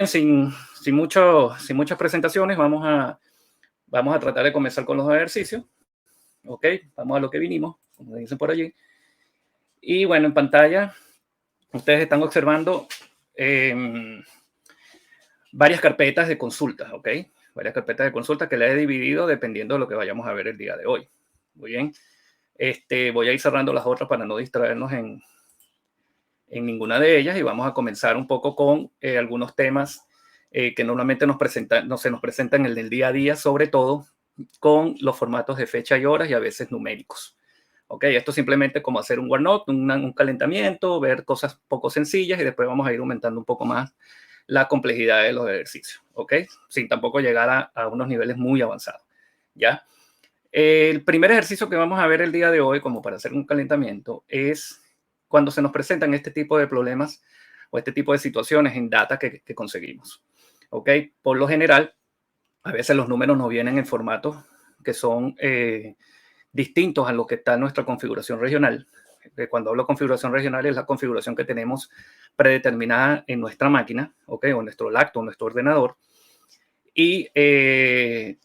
sin muchas presentaciones, vamos a tratar de comenzar con los ejercicios. Ok, vamos a lo que vinimos, como dicen por allí. Y bueno, en pantalla ustedes están observando varias carpetas de consultas, ¿ok? Varias carpetas de consultas que las he dividido dependiendo de lo que vayamos a ver el día de hoy. Muy bien. Voy a ir cerrando las otras para no distraernos en ninguna de ellas y vamos a comenzar un poco con algunos temas que normalmente se nos presentan en el día a día, sobre todo con los formatos de fecha y horas y a veces numéricos. Ok, esto simplemente como hacer un warm-up, un calentamiento, ver cosas poco sencillas y después vamos a ir aumentando un poco más la complejidad de los ejercicios, ¿ok? Sin tampoco llegar a unos niveles muy avanzados, ¿ya? El primer ejercicio que vamos a ver el día de hoy, como para hacer un calentamiento, es cuando se nos presentan este tipo de problemas o este tipo de situaciones en data que conseguimos, ¿ok? Por lo general, a veces los números nos vienen en formatos que son distintos a lo que está en nuestra configuración regional. Cuando hablo de configuración regional es la configuración que tenemos predeterminada en nuestra máquina, ¿ok? O en nuestro lacto, o nuestro ordenador. Y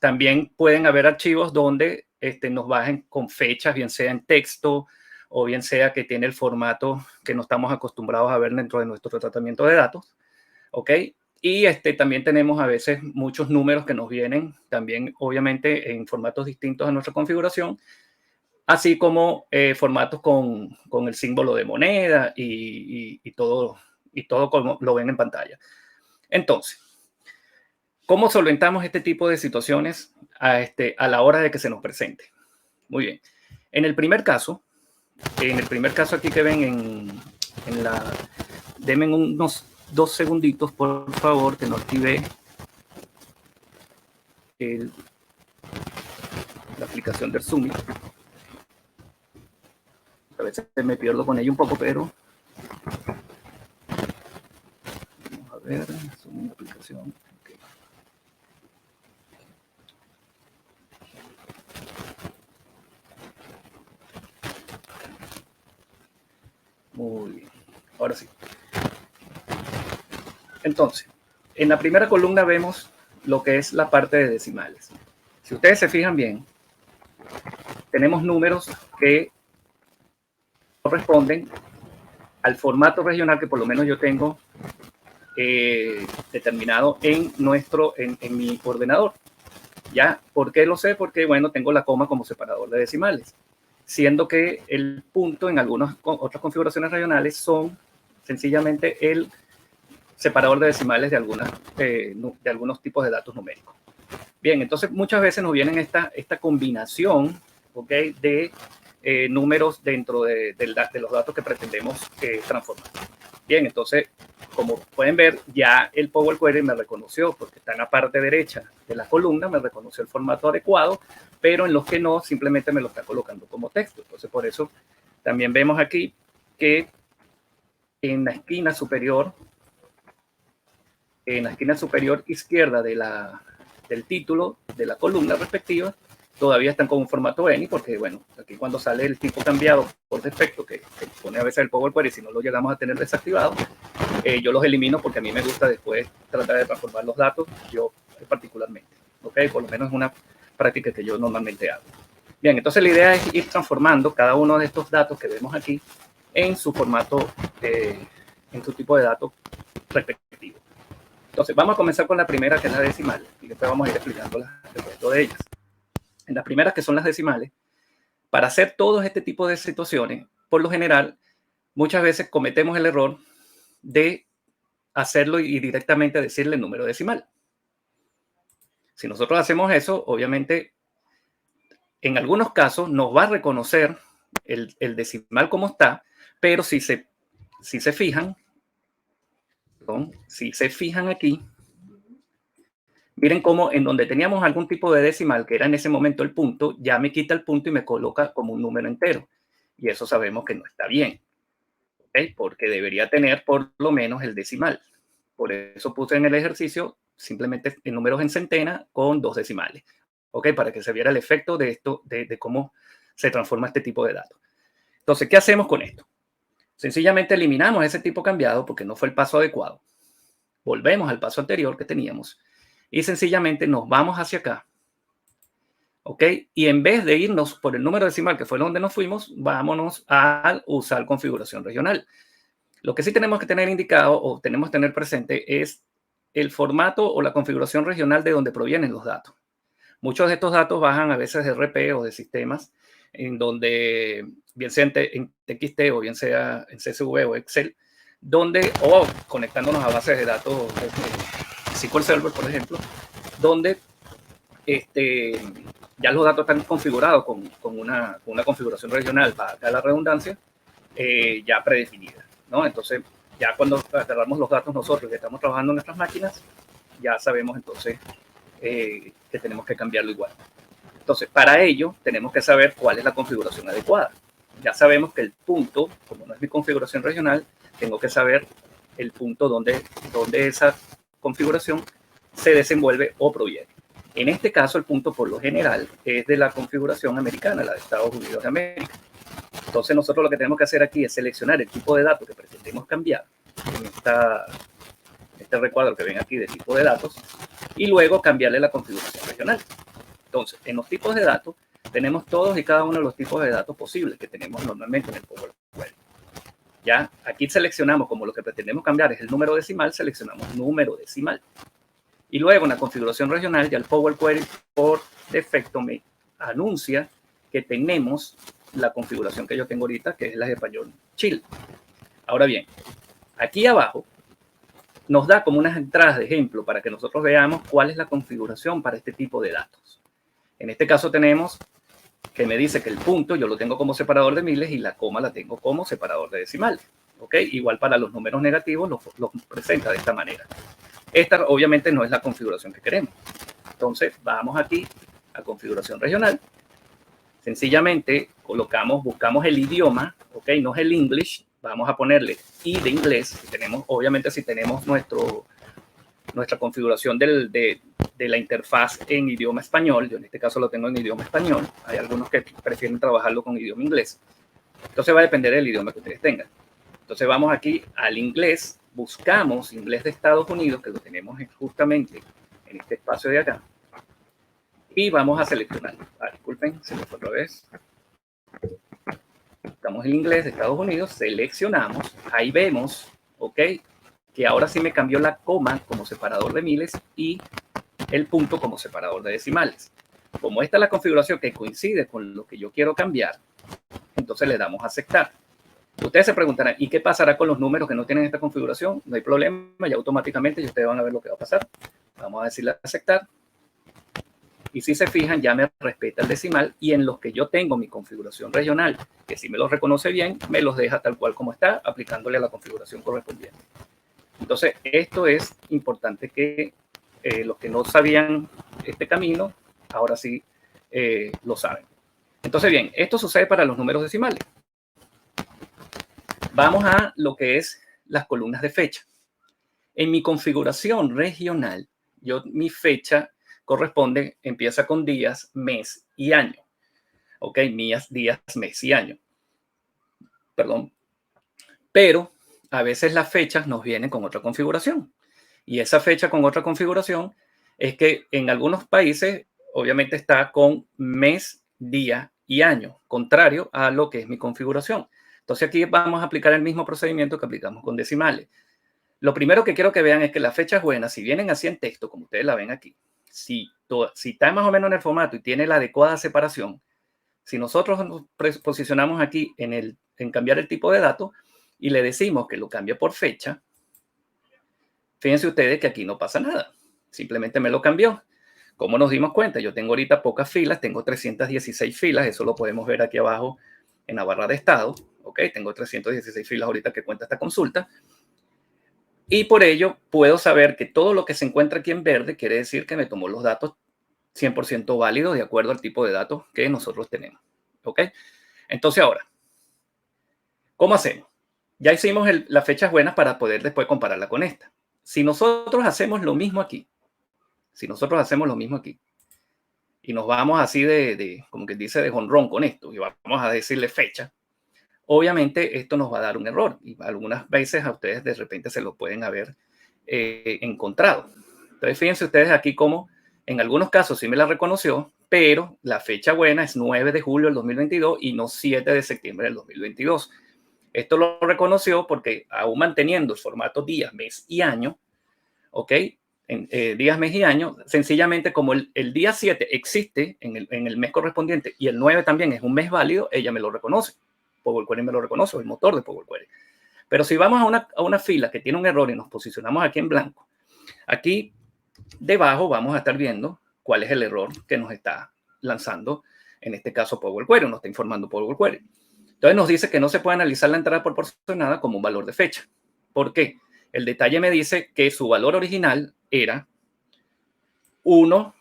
también pueden haber archivos donde nos bajen con fechas, bien sea en texto o bien sea que tiene el formato que no estamos acostumbrados a ver dentro de nuestro tratamiento de datos, ¿ok? Y también tenemos a veces muchos números que nos vienen también, obviamente, en formatos distintos a nuestra configuración, así como formatos con el símbolo de moneda y todo como lo ven en pantalla. Entonces, ¿cómo solventamos este tipo de situaciones a la hora de que se nos presente? Muy bien. En el primer caso aquí que ven en la... Denme unos 2 segunditos, por favor, que no active la aplicación del Zoom. A veces me pierdo con ella un poco, pero... Vamos a ver, Zoom, la aplicación. Okay. Muy bien. Ahora sí. Entonces, en la primera columna vemos lo que es la parte de decimales. Si ustedes se fijan bien, tenemos números que corresponden al formato regional que por lo menos yo tengo determinado en mi ordenador. ¿Ya? ¿Por qué lo sé? Porque, bueno, tengo la coma como separador de decimales, siendo que el punto en algunas otras configuraciones regionales son sencillamente el separador de decimales de algunos tipos de datos numéricos. Bien, entonces muchas veces nos vienen esta combinación, ¿ok? De números dentro de los datos que pretendemos transformar. Bien, entonces, como pueden ver, ya el Power Query me reconoció, porque está en la parte derecha de la columna, me reconoció el formato adecuado, pero en los que no, simplemente me lo está colocando como texto. Entonces, por eso también vemos aquí que en la esquina superior izquierda del título de la columna respectiva, todavía están con un formato ENI, porque, bueno, aquí cuando sale el tipo cambiado por defecto, que pone a veces el Power Query, si no lo llegamos a tener desactivado, yo los elimino porque a mí me gusta después tratar de transformar los datos, yo particularmente, ¿ok? Por lo menos es una práctica que yo normalmente hago. Bien, entonces la idea es ir transformando cada uno de estos datos que vemos aquí en su formato, en su tipo de datos respectivo. Entonces, vamos a comenzar con la primera, que es la decimal, y después vamos a ir explicando el resto de ellas. En las primeras, que son las decimales, para hacer todo este tipo de situaciones, por lo general, muchas veces cometemos el error de hacerlo y directamente decirle el número decimal. Si nosotros hacemos eso, obviamente, en algunos casos nos va a reconocer el decimal como está, pero si se fijan, aquí, miren cómo en donde teníamos algún tipo de decimal, que era en ese momento el punto, ya me quita el punto y me coloca como un número entero. Y eso sabemos que no está bien, ¿okay? Porque debería tener por lo menos el decimal. Por eso puse en el ejercicio simplemente en números en centena con 2 decimales, ¿ok? Para que se viera el efecto de esto, de cómo se transforma este tipo de datos. Entonces, ¿qué hacemos con esto? Sencillamente eliminamos ese tipo cambiado porque no fue el paso adecuado. volvemos al paso anterior que teníamos y sencillamente nos vamos hacia acá. ¿Ok? Y en vez de irnos por el número decimal, que fue donde nos fuimos, vámonos a usar configuración regional. Lo que sí tenemos que tener indicado o tenemos que tener presente es el formato o la configuración regional de donde provienen los datos. Muchos de estos datos bajan a veces de RP o de sistemas en donde, bien sea en TXT o bien sea en CSV o Excel, donde, o conectándonos a bases de datos, SQL Server, por ejemplo, donde ya los datos están configurados con una configuración regional, para la redundancia, ya predefinida, ¿no? Entonces, ya cuando agarramos los datos nosotros que estamos trabajando en nuestras máquinas, ya sabemos entonces que tenemos que cambiarlo igual. Entonces, para ello, tenemos que saber cuál es la configuración adecuada. Ya sabemos que el punto, como no es mi configuración regional, tengo que saber el punto donde esa configuración se desenvuelve o proviene. En este caso, el punto por lo general es de la configuración americana, la de Estados Unidos de América. Entonces, nosotros lo que tenemos que hacer aquí es seleccionar el tipo de datos que pretendemos cambiar en este recuadro que ven aquí de tipo de datos y luego cambiarle la configuración regional. Entonces, en los tipos de datos tenemos todos y cada uno de los tipos de datos posibles que tenemos normalmente en el Power Query. Ya aquí seleccionamos, como lo que pretendemos cambiar es el número decimal, seleccionamos número decimal. Y luego en la configuración regional, ya el Power Query por defecto me anuncia que tenemos la configuración que yo tengo ahorita, que es la de español chill. Ahora bien, aquí abajo nos da como unas entradas de ejemplo para que nosotros veamos cuál es la configuración para este tipo de datos. En este caso tenemos que me dice que el punto yo lo tengo como separador de miles y la coma la tengo como separador de decimales. ¿Ok? Igual para los números negativos los presenta de esta manera. Esta obviamente no es la configuración que queremos. Entonces vamos aquí a configuración regional. Sencillamente buscamos el idioma, ¿ok? No es el English. Vamos a ponerle I de inglés. Si tenemos, obviamente si tenemos nuestra configuración de la interfaz en idioma español, yo en este caso lo tengo en idioma español, hay algunos que prefieren trabajarlo con idioma inglés, entonces va a depender del idioma que ustedes tengan. Entonces vamos aquí al inglés, buscamos inglés de Estados Unidos, que lo tenemos justamente en este espacio de acá, y vamos a seleccionar. Disculpen, se me fue otra vez. Buscamos el inglés de Estados Unidos, seleccionamos, ahí vemos, ok, que ahora sí me cambió la coma como separador de miles y el punto como separador de decimales. Como esta es la configuración que coincide con lo que yo quiero cambiar, entonces le damos a aceptar. Ustedes se preguntarán, ¿y qué pasará con los números que no tienen esta configuración? No hay problema, ya automáticamente ustedes van a ver lo que va a pasar. Vamos a decirle a aceptar. Y si se fijan, ya me respeta el decimal y en los que yo tengo mi configuración regional, que si me los reconoce bien, me los deja tal cual como está, aplicándole a la configuración correspondiente. Entonces, esto es importante que los que no sabían este camino, ahora sí lo saben. Entonces, bien, esto sucede para los números decimales. Vamos a lo que es las columnas de fecha. En mi configuración regional, mi fecha empieza con días, mes y año. ¿Ok? Días, mes y año. Perdón. Pero a veces las fechas nos vienen con otra configuración. Y esa fecha con otra configuración es que en algunos países obviamente está con mes, día y año, contrario a lo que es mi configuración. Entonces aquí vamos a aplicar el mismo procedimiento que aplicamos con decimales. Lo primero que quiero que vean es que las fechas buenas, si vienen así en texto, como ustedes la ven aquí, si está más o menos en el formato y tiene la adecuada separación, si nosotros nos posicionamos aquí en cambiar el tipo de dato y le decimos que lo cambie por fecha, fíjense ustedes que aquí no pasa nada. Simplemente me lo cambió. ¿Cómo nos dimos cuenta? Yo tengo ahorita pocas filas, tengo 316 filas, eso lo podemos ver aquí abajo en la barra de estado. ¿Ok? Tengo 316 filas ahorita que cuenta esta consulta. Y por ello puedo saber que todo lo que se encuentra aquí en verde quiere decir que me tomó los datos 100% válidos de acuerdo al tipo de datos que nosotros tenemos. ¿Ok? Entonces ahora, ¿cómo hacemos? Ya hicimos las fechas buenas para poder después compararla con esta. Si nosotros hacemos lo mismo aquí, y nos vamos así como que dice, de jonrón con esto, y vamos a decirle fecha, obviamente esto nos va a dar un error y algunas veces a ustedes de repente se lo pueden haber encontrado. Entonces, fíjense ustedes aquí cómo en algunos casos sí me la reconoció, pero la fecha buena es 9 de julio del 2022 y no 7 de septiembre del 2022. Esto lo reconoció porque aún manteniendo el formato día, mes y año, ¿ok? Días, mes y año, sencillamente como el día 7 existe en el mes correspondiente y el 9 también es un mes válido, ella me lo reconoce. Power Query me lo reconoce, el motor de Power Query. Pero si vamos a una fila que tiene un error y nos posicionamos aquí en blanco, aquí debajo vamos a estar viendo cuál es el error que nos está lanzando, en este caso Power Query, nos está informando Power Query. Entonces nos dice que no se puede analizar la entrada proporcionada como un valor de fecha. ¿Por qué? El detalle me dice que su valor original era 1,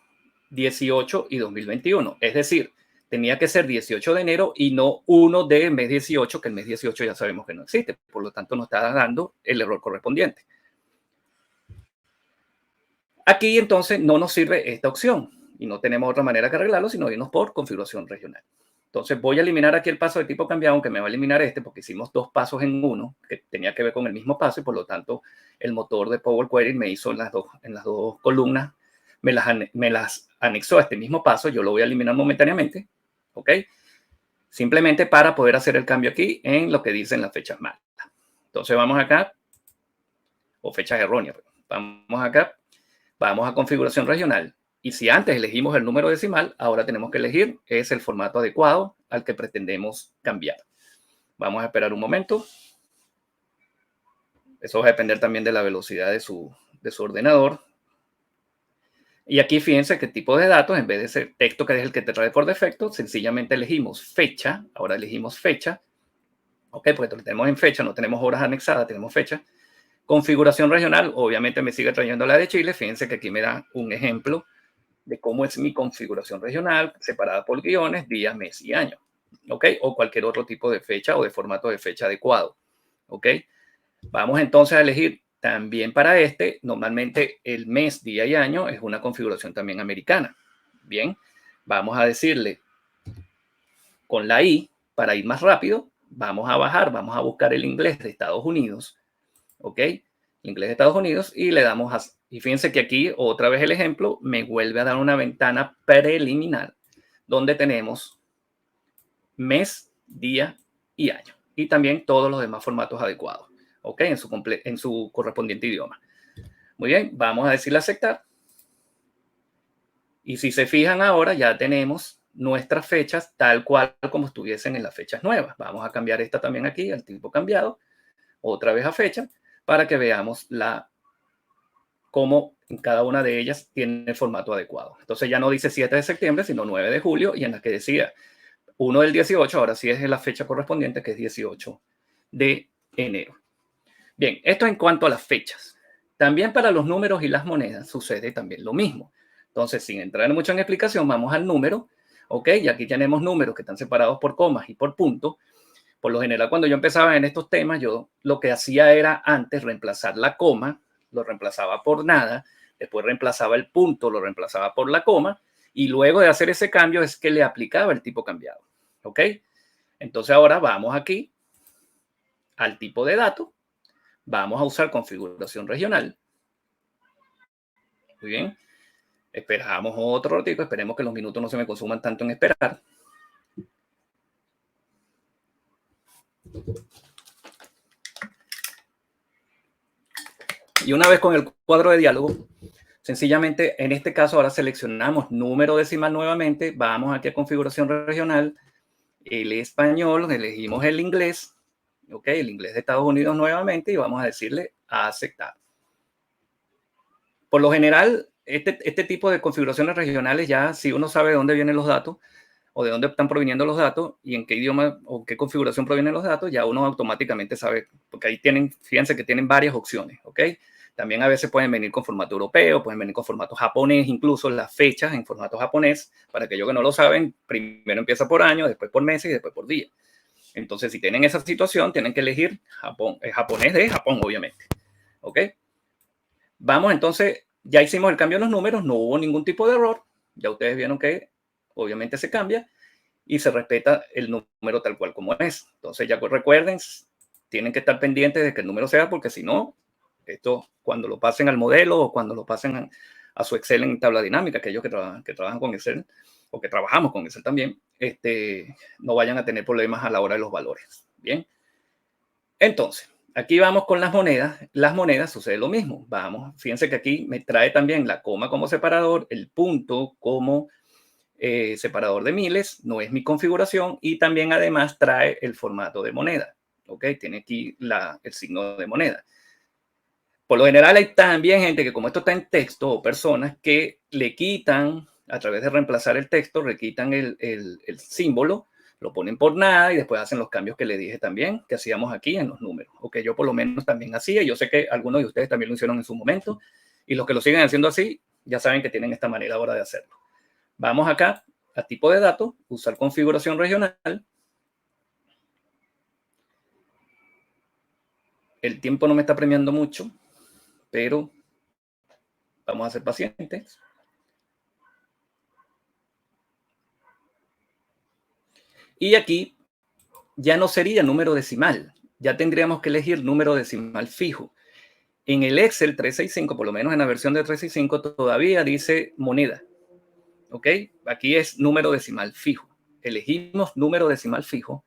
18 y 2021. Es decir, tenía que ser 18 de enero y no 1 de mes 18, que el mes 18 ya sabemos que no existe. Por lo tanto, nos está dando el error correspondiente. Aquí entonces no nos sirve esta opción y no tenemos otra manera que arreglarlo sino irnos por configuración regional. Entonces voy a eliminar aquí el paso de tipo cambiado, aunque me va a eliminar este porque hicimos dos pasos en uno que tenía que ver con el mismo paso y por lo tanto el motor de Power Query me hizo en las dos columnas, me las anexó a este mismo paso. Yo lo voy a eliminar momentáneamente, ¿ok? Simplemente para poder hacer el cambio aquí en lo que dicen las fechas malas. Entonces vamos acá, o fechas erróneas, vamos acá. Vamos a configuración regional y si antes elegimos el número decimal, ahora tenemos que elegir es el formato adecuado al que pretendemos cambiar. Vamos a esperar un momento. Eso va a depender también de la velocidad de su ordenador. Y aquí fíjense qué tipo de datos, en vez de ser texto que es el que te trae por defecto, sencillamente elegimos fecha. Ahora elegimos fecha. Ok, porque lo tenemos en fecha, no tenemos horas anexadas, tenemos fecha. Configuración regional, obviamente me sigue trayendo la de Chile. Fíjense que aquí me da un ejemplo de cómo es mi configuración regional, separada por guiones, día, mes y año, ¿ok? O cualquier otro tipo de fecha o de formato de fecha adecuado, ¿ok? Vamos entonces a elegir también para este, normalmente el mes, día y año es una configuración también americana. Bien, vamos a decirle con la I, para ir más rápido, vamos a bajar, vamos a buscar el inglés de Estados Unidos, ¿ok? Inglés de Estados Unidos y le damos a... Y fíjense que aquí otra vez el ejemplo me vuelve a dar una ventana preliminar donde tenemos mes, día y año. Y también todos los demás formatos adecuados, ¿ok? En su correspondiente idioma. Muy bien, vamos a decirle aceptar. Y si se fijan ahora ya tenemos nuestras fechas tal cual como estuviesen en las fechas nuevas. Vamos a cambiar esta también aquí al tipo cambiado. Otra vez a fecha para que veamos cómo en cada una de ellas tiene el formato adecuado. Entonces ya no dice 7 de septiembre, sino 9 de julio, y en la que decía 1 del 18, ahora sí es la fecha correspondiente, que es 18 de enero. Bien, esto en cuanto a las fechas. También para los números y las monedas sucede también lo mismo. Entonces, sin entrar mucho en explicación, vamos al número, ¿ok? Y aquí tenemos números que están separados por comas y por puntos. Por lo general, cuando yo empezaba en estos temas, yo lo que hacía era antes reemplazar la coma, lo reemplazaba por nada, después reemplazaba el punto, lo reemplazaba por la coma, y luego de hacer ese cambio es que le aplicaba el tipo cambiado. ¿Ok? Entonces ahora vamos aquí al tipo de dato, vamos a usar configuración regional. Muy bien. Esperamos otro ratito, esperemos que los minutos no se me consuman tanto en esperar. Y una vez con el cuadro de diálogo, sencillamente en este caso ahora seleccionamos número decimal nuevamente, vamos aquí a configuración regional, el español, elegimos el inglés, ok, el inglés de Estados Unidos nuevamente y vamos a decirle a aceptar. Por lo general, este tipo de configuraciones regionales ya si uno sabe de dónde vienen los datos o de dónde están proviniendo los datos y en qué idioma o qué configuración provienen los datos, ya uno automáticamente sabe, porque ahí tienen, fíjense que tienen varias opciones, ¿ok? También a veces pueden venir con formato europeo, pueden venir con formato japonés, incluso las fechas en formato japonés. Para aquellos que no lo saben, primero empieza por año, después por meses y después por día. Entonces, si tienen esa situación, tienen que elegir japonés de Japón, obviamente. ¿Ok? Vamos entonces, ya hicimos el cambio en los números, no hubo ningún tipo de error. Ya ustedes vieron que obviamente se cambia y se respeta el número tal cual como es. Entonces, ya recuerden, tienen que estar pendientes de que el número sea, porque si no, esto cuando lo pasen al modelo o cuando lo pasen a su Excel en tabla dinámica, aquellos que trabajan con Excel o que trabajamos con Excel también, no vayan a tener problemas a la hora de los valores. Bien. Entonces, aquí vamos con las monedas. Las monedas sucede lo mismo. Vamos, fíjense que aquí me trae también la coma como separador, el punto como separador de miles, no es mi configuración, y también además trae el formato de moneda. ¿Ok? Tiene aquí el signo de moneda. Por lo general hay también gente que, como esto está en texto, o personas que le quitan, a través de reemplazar el texto, le quitan el símbolo, lo ponen por nada y después hacen los cambios que le dije también, que hacíamos aquí en los números, o que yo por lo menos también hacía. Yo sé que algunos de ustedes también lo hicieron en su momento, y los que lo siguen haciendo así, ya saben que tienen esta manera ahora de hacerlo. Vamos acá a tipo de datos, usar configuración regional. El tiempo no me está premiando mucho, pero vamos a ser pacientes. Y aquí ya no sería número decimal, ya tendríamos que elegir número decimal fijo. En el Excel 365, por lo menos en la versión de 365, todavía dice moneda. ¿Ok? Aquí es número decimal fijo. Elegimos número decimal fijo,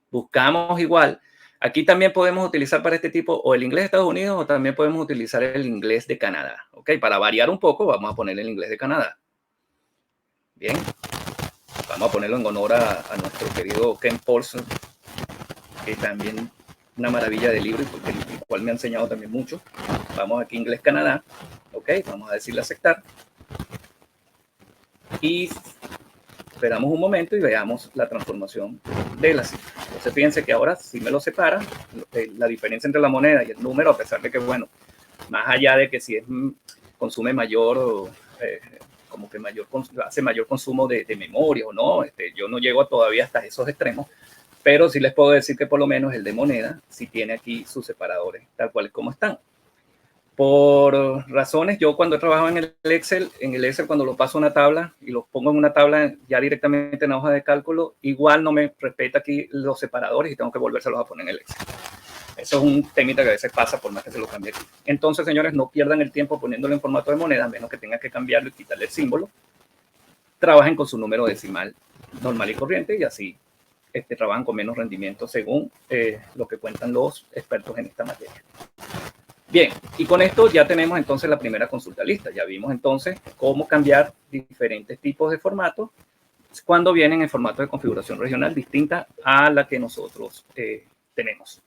buscamos igual. Aquí también podemos utilizar para este tipo o el inglés de Estados Unidos o también podemos utilizar el inglés de Canadá. ¿Ok? Para variar un poco, vamos a poner el inglés de Canadá. Bien. Vamos a ponerlo en honor a nuestro querido Ken Paulson, que también una maravilla de libro y el cual me ha enseñado también mucho. Vamos aquí Inglés Canadá. Ok, vamos a decirle aceptar. Y esperamos un momento y veamos la transformación de la cifra. Entonces fíjense que ahora sí me lo separa. La diferencia entre la moneda y el número, a pesar de que, bueno, más allá de que si es, consume mayor, como que hace mayor consumo de memoria o no, yo no llego todavía hasta esos extremos, pero sí les puedo decir que por lo menos el de moneda sí tiene aquí sus separadores, tal cual como están. Por razones, yo cuando he trabajado en el Excel cuando lo paso a una tabla y lo pongo en una tabla ya directamente en la hoja de cálculo, igual no me respeta aquí los separadores y tengo que volvérselos a poner en el Excel. Eso es un temita que a veces pasa por más que se lo cambie aquí. Entonces, señores, no pierdan el tiempo poniéndolo en formato de moneda, a menos que tengan que cambiarlo y quitarle el símbolo. Trabajen con su número decimal normal y corriente y así trabajan con menos rendimiento según lo que cuentan los expertos en esta materia. Bien, y con esto ya tenemos entonces la primera consulta lista. Ya vimos entonces cómo cambiar diferentes tipos de formatos cuando vienen en formato de configuración regional distinta a la que nosotros tenemos.